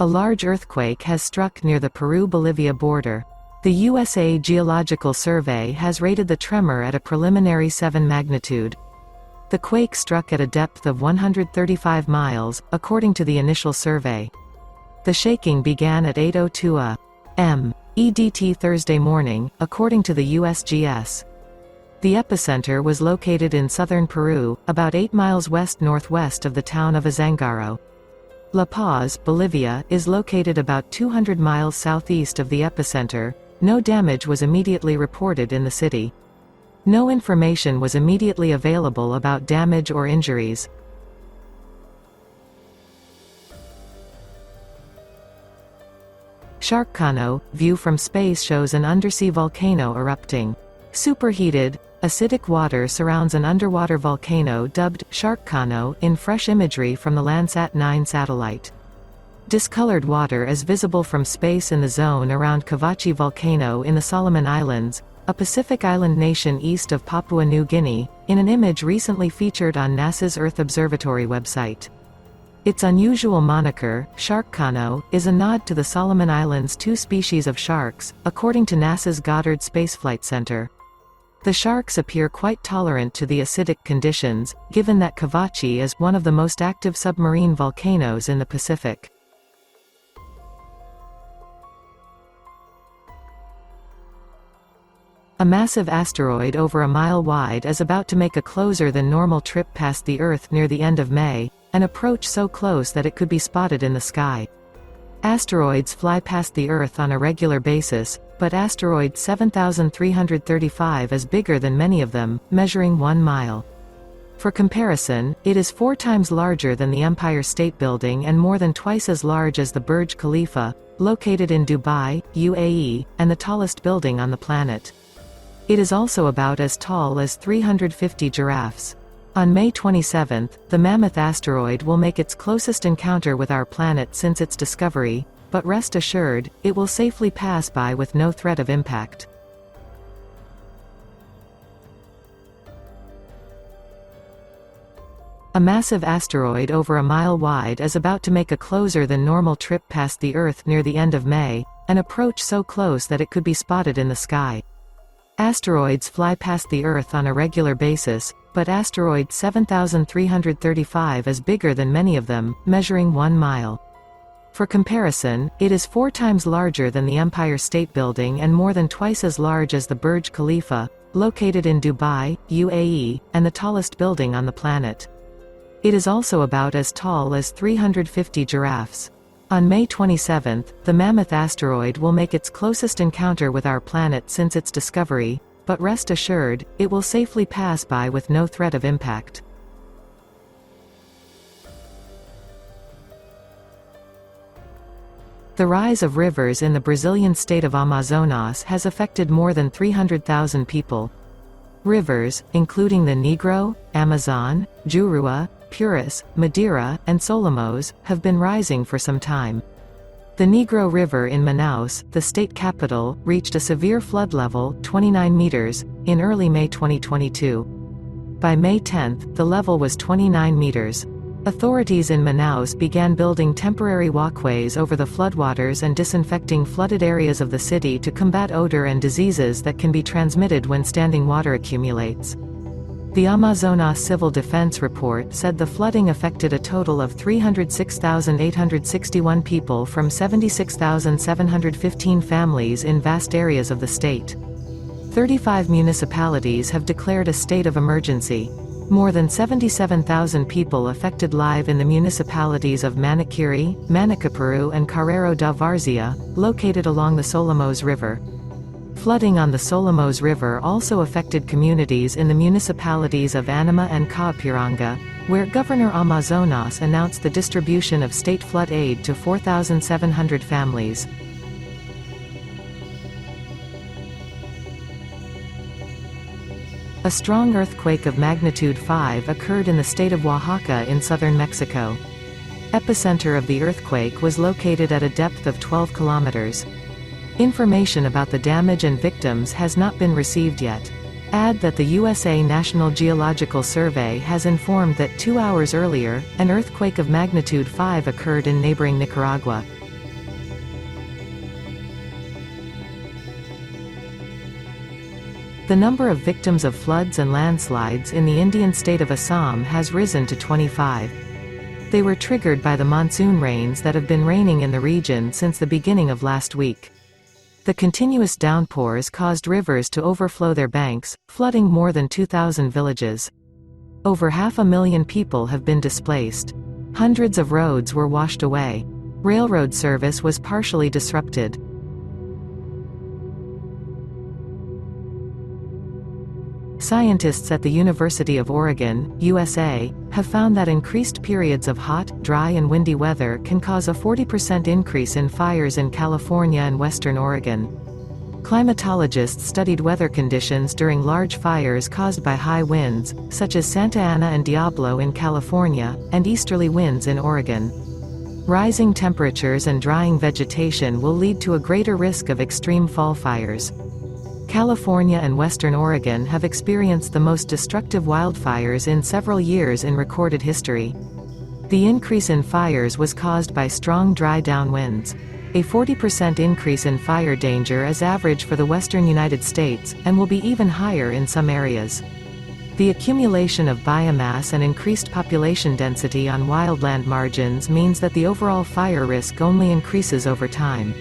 A large earthquake has struck near the Peru-Bolivia border. The USA Geological Survey has rated the tremor at a preliminary 7 magnitude. The quake struck at a depth of 135 miles, according to the initial survey. The shaking began at 8:02 a.m. EDT Thursday morning, according to the USGS. The epicenter was located in southern Peru, about 8 miles west-northwest of the town of Azangaro. La Paz, Bolivia, is located about 200 miles southeast of the epicenter. No damage was immediately reported in the city. No information was immediately available about damage or injuries. Sharkcano view from space shows an undersea volcano erupting. Superheated, acidic water surrounds an underwater volcano dubbed Sharkcano in fresh imagery from the Landsat 9 satellite. Discolored water is visible from space in the zone around Kavachi Volcano in the Solomon Islands, a Pacific island nation east of Papua New Guinea, in an image recently featured on NASA's Earth Observatory website. Its unusual moniker, Sharkcano, is a nod to the Solomon Islands' 2 species of sharks, according to NASA's Goddard Space Flight Center. The sharks appear quite tolerant to the acidic conditions, given that Kavachi is one of the most active submarine volcanoes in the Pacific. A massive asteroid over a mile wide is about to make a closer than normal trip past the Earth near the end of May, an approach so close that it could be spotted in the sky. Asteroids fly past the Earth on a regular basis, but asteroid 7335 is bigger than many of them, measuring 1 mile. For comparison, it is 4 times larger than the Empire State Building and more than twice as large as the Burj Khalifa, located in Dubai, UAE, and the tallest building on the planet. It is also about as tall as 350 giraffes. On May 27, the Mammoth asteroid will make its closest encounter with our planet since its discovery, but rest assured, it will safely pass by with no threat of impact. A massive asteroid over a mile wide is about to make a closer than normal trip past the Earth near the end of May, an approach so close that it could be spotted in the sky. Asteroids fly past the Earth on a regular basis, but asteroid 7335 is bigger than many of them, measuring 1 mile. For comparison, it is 4 times larger than the Empire State Building and more than twice as large as the Burj Khalifa, located in Dubai, UAE, and the tallest building on the planet. It is also about as tall as 350 giraffes. On May 27, the Mammoth asteroid will make its closest encounter with our planet since its discovery, but rest assured, it will safely pass by with no threat of impact. The rise of rivers in the Brazilian state of Amazonas has affected more than 300,000 people. Rivers, including the Negro, Amazon, Juruá, Purus, Madeira, and Solimões, have been rising for some time. The Negro River in Manaus, the state capital, reached a severe flood level, 29 meters, in early May 2022. By May 10, the level was 29 meters. Authorities in Manaus began building temporary walkways over the floodwaters and disinfecting flooded areas of the city to combat odor and diseases that can be transmitted when standing water accumulates. The Amazonas Civil Defense Report said the flooding affected a total of 306,861 people from 76,715 families in vast areas of the state. 35 municipalities have declared a state of emergency. More than 77,000 people affected live in the municipalities of Manaquiri, Manacapuru and Carreiro da Várzea, located along the Solimões River. Flooding on the Solimões River also affected communities in the municipalities of Anima and Caipiranga, where Governor Amazonas announced the distribution of state flood aid to 4,700 families. A strong earthquake of magnitude 5 occurred in the state of Oaxaca in southern Mexico. Epicenter of the earthquake was located at a depth of 12 kilometers. Information about the damage and victims has not been received yet. Add that the USA National Geological Survey has informed that 2 hours earlier, an earthquake of magnitude 5 occurred in neighboring Nicaragua. The number of victims of floods and landslides in the Indian state of Assam has risen to 25. They were triggered by the monsoon rains that have been raining in the region since the beginning of last week. The continuous downpours caused rivers to overflow their banks, flooding more than 2,000 villages. Over 500,000 people have been displaced. Hundreds of roads were washed away. Railroad service was partially disrupted. Scientists at the University of Oregon, USA, have found that increased periods of hot, dry and windy weather can cause a 40% increase in fires in California and western Oregon. Climatologists studied weather conditions during large fires caused by high winds, such as Santa Ana and Diablo in California, and easterly winds in Oregon. Rising temperatures and drying vegetation will lead to a greater risk of extreme fall fires. California and western Oregon have experienced the most destructive wildfires in several years in recorded history. The increase in fires was caused by strong dry downwinds. A 40% increase in fire danger is average for the western United States, and will be even higher in some areas. The accumulation of biomass and increased population density on wildland margins means that the overall fire risk only increases over time.